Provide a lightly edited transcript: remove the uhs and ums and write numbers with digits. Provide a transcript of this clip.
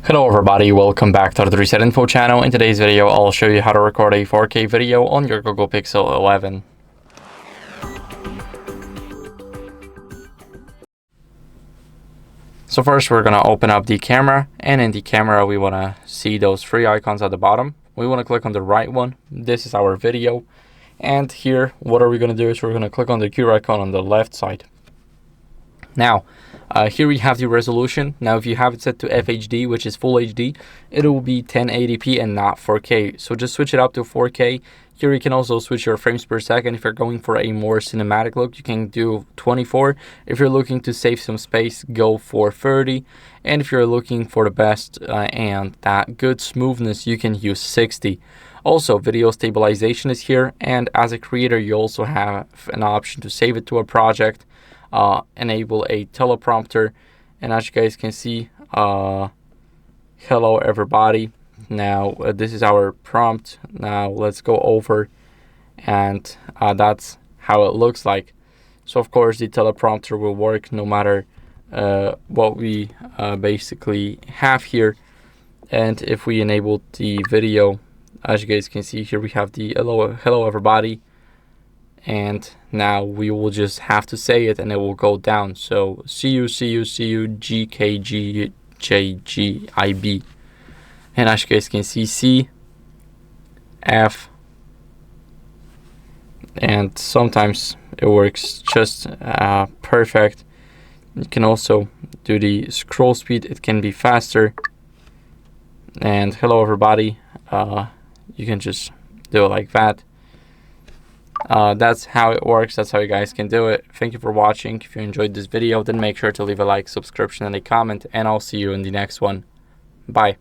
Hello everybody, welcome back to the HardReset.Info channel. In today's video, I'll show you how to record a 4K video on your Google Pixel 11. So first we're going to open up the camera, and in the camera we want to see those three icons at the bottom. We want to click on the right one. This is our video. And here, what are we going to do is we're going to click on the gear icon on the left side. Now, here we have the resolution. Now, if you have it set to FHD, which is full HD, it will be 1080p and not 4K. So just switch it up to 4K. Here you can also switch your frames per second. If you're going for a more cinematic look, you can do 24. If you're looking to save some space, go for 30. And if you're looking for the best and that good smoothness, you can use 60. Also, video stabilization is here. And as a creator, you also have an option to save it to a project. Enable a teleprompter, and as you guys can see, hello everybody. Now this is our prompt. Now let's go over, and that's how it looks like. So of course the teleprompter will work no matter what we basically have here. And if we enable the video, as you guys can see here, we have the hello everybody. And now we will just have to say it and it will go down. So see you GKGJGIB. And as you guys can see, C, F, and sometimes it works just perfect. You can also do the scroll speed, it can be faster. And hello everybody, you can just do it like that. That's how it works. That's how you guys can do it. Thank you for watching. If you enjoyed this video, then make sure to leave a like, subscription, and a comment, and I'll see you in the next one. Bye.